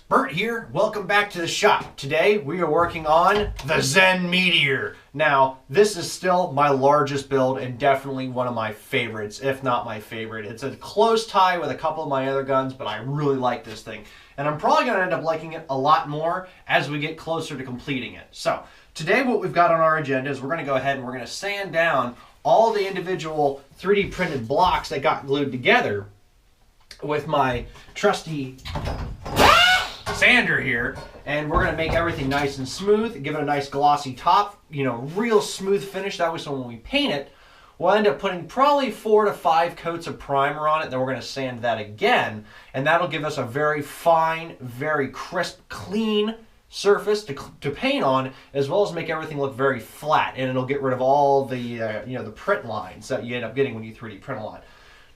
Bert here, welcome back to the shop. Today we are working on the Zen Meteor. Now, this is still my largest build and definitely one of my favorites, if not my favorite. It's a close tie with a couple of my other guns, but I really like this thing. And I'm probably going to end up liking it a lot more as we get closer to completing it. So, today what we've got on our agenda is we're going to go ahead and we're going to sand down all the individual 3D printed blocks that got glued together with my trusty sander here, and we're going to make everything nice and smooth, give it a nice glossy top, real smooth finish. That way, so when we paint it, we'll end up putting probably 4 to 5 coats of primer on it. Then we're going to sand that again, and that'll give us a very fine, very crisp, clean surface to paint on, as well as make everything look very flat, and it'll get rid of all the the print lines that you end up getting when you 3D print a lot.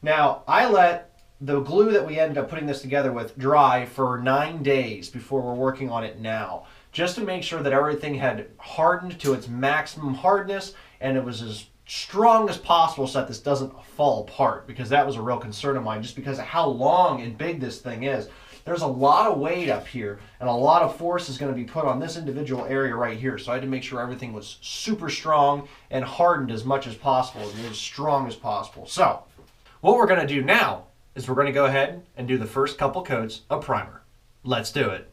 Now, I let the glue that we ended up putting this together with dry for 9 days before we're working on it now, just to make sure that everything had hardened to its maximum hardness and it was as strong as possible so that this doesn't fall apart, because that was a real concern of mine just because of how long and big this thing is. There's a lot of weight up here and a lot of force is going to be put on this individual area right here, so I had to make sure everything was super strong and hardened as much as possible and as strong as possible. So what we're going to do now is we're going to go ahead and do the first couple coats of primer. Let's do it.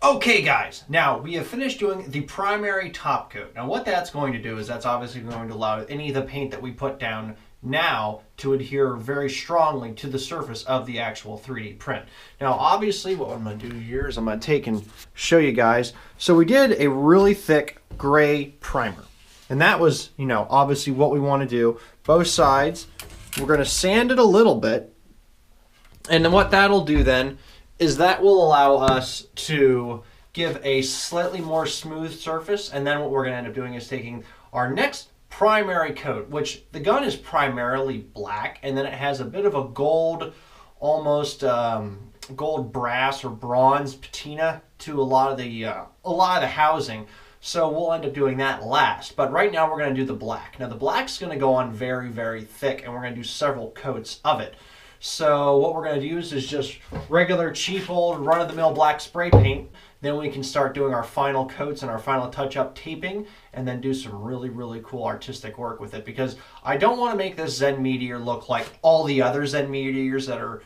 Okay guys, now we have finished doing the primary top coat. Now what that's going to do is that's obviously going to allow any of the paint that we put down now to adhere very strongly to the surface of the actual 3D print. Now obviously what I'm going to do here is I'm going to take and show you guys. So we did a really thick gray primer, and that was, obviously what we want to do. Both sides, we're going to sand it a little bit And then what that'll do then is that will allow us to give a slightly more smooth surface. And then what we're going to end up doing is taking our next primary coat, which the gun is primarily black, and then it has a bit of a gold, almost gold brass or bronze patina to a lot of the housing. So we'll end up doing that last. But right now we're going to do the black. Now the black's going to go on very, very thick, and we're going to do several coats of it. So what we're going to use is just regular cheap old run-of-the-mill black spray paint. Then we can start doing our final coats and our final touch-up taping, and then do some really, really cool artistic work with it, because I don't want to make this Zen Meteor look like all the other Zen Meteors that are,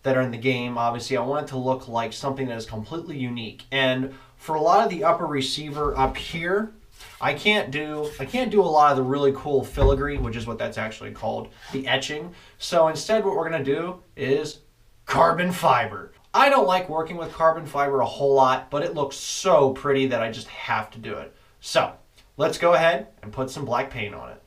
that are in the game. Obviously, I want it to look like something that is completely unique. And for a lot of the upper receiver up here, I can't do a lot of the really cool filigree, which is what that's actually called, the etching. So instead what we're going to do is carbon fiber. I don't like working with carbon fiber a whole lot, but it looks so pretty that I just have to do it. So let's go ahead and put some black paint on it.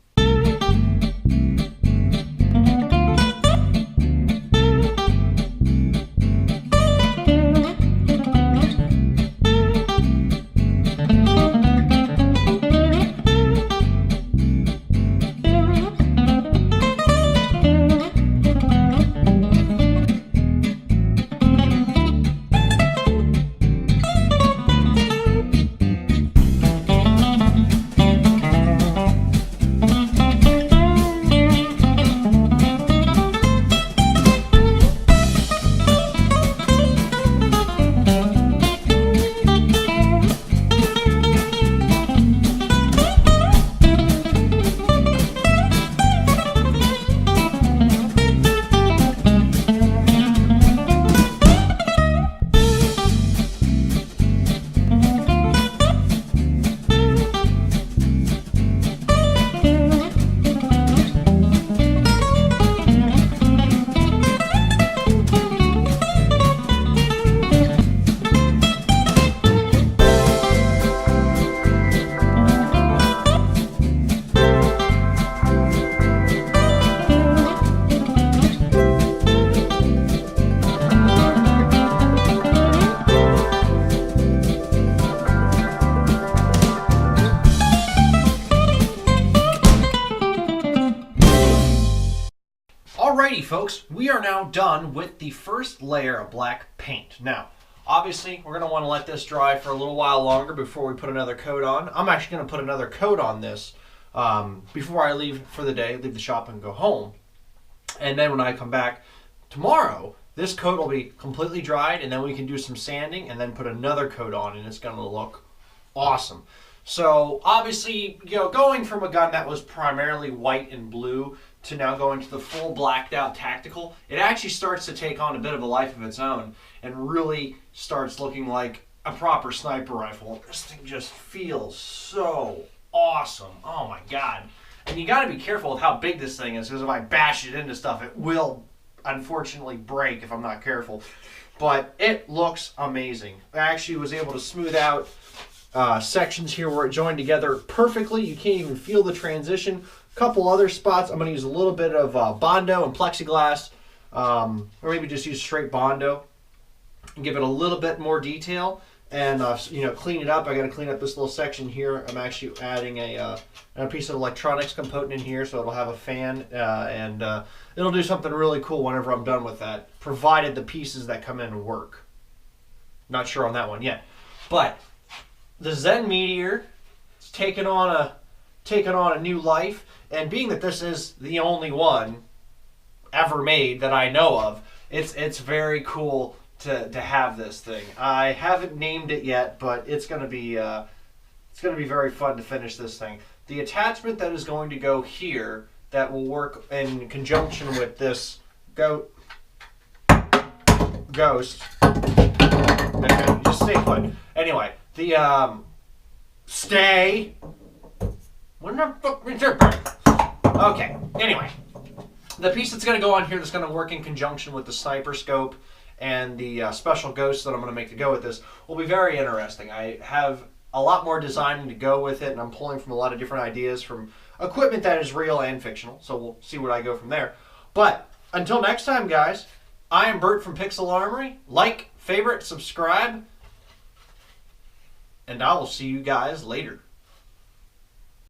Alrighty folks, we are now done with the first layer of black paint. Now, obviously, we're going to want to let this dry for a little while longer before we put another coat on. I'm actually going to put another coat on this before I leave for the day, leave the shop and go home. And then when I come back tomorrow, this coat will be completely dried, and then we can do some sanding and then put another coat on, and it's going to look awesome. So obviously, going from a gun that was primarily white and blue to now going to the full blacked out tactical, it actually starts to take on a bit of a life of its own and really starts looking like a proper sniper rifle. This thing just feels so awesome. Oh my God. And you got to be careful with how big this thing is, because if I bash it into stuff, it will unfortunately break if I'm not careful. But it looks amazing. I actually was able to smooth out sections here where it joined together perfectly. You can't even feel the transition. A couple other spots, I'm going to use a little bit of Bondo and plexiglass, or maybe just use straight Bondo and give it a little bit more detail and clean it up. I got to clean up this little section here. I'm actually adding a piece of electronics component in here, so it'll have a fan and it'll do something really cool whenever I'm done with that, provided the pieces that come in work. Not sure on that one yet, but the Zen Meteor is taking on a new life, and being that this is the only one ever made that I know of, it's very cool to have this thing. I haven't named it yet, but it's gonna be very fun to finish this thing. The attachment that is going to go here that will work in conjunction with this ghost. Okay, just stay put. Anyway, the stay. When the fuck is your bird? Okay. Anyway, the piece that's going to go on here that's going to work in conjunction with the sniper scope and the special ghost that I'm going to make to go with this will be very interesting. I have a lot more designing to go with it, and I'm pulling from a lot of different ideas from equipment that is real and fictional. So we'll see where I go from there. But until next time, guys, I am Bert from Pixel Armory. Like, favorite, subscribe, and I will see you guys later.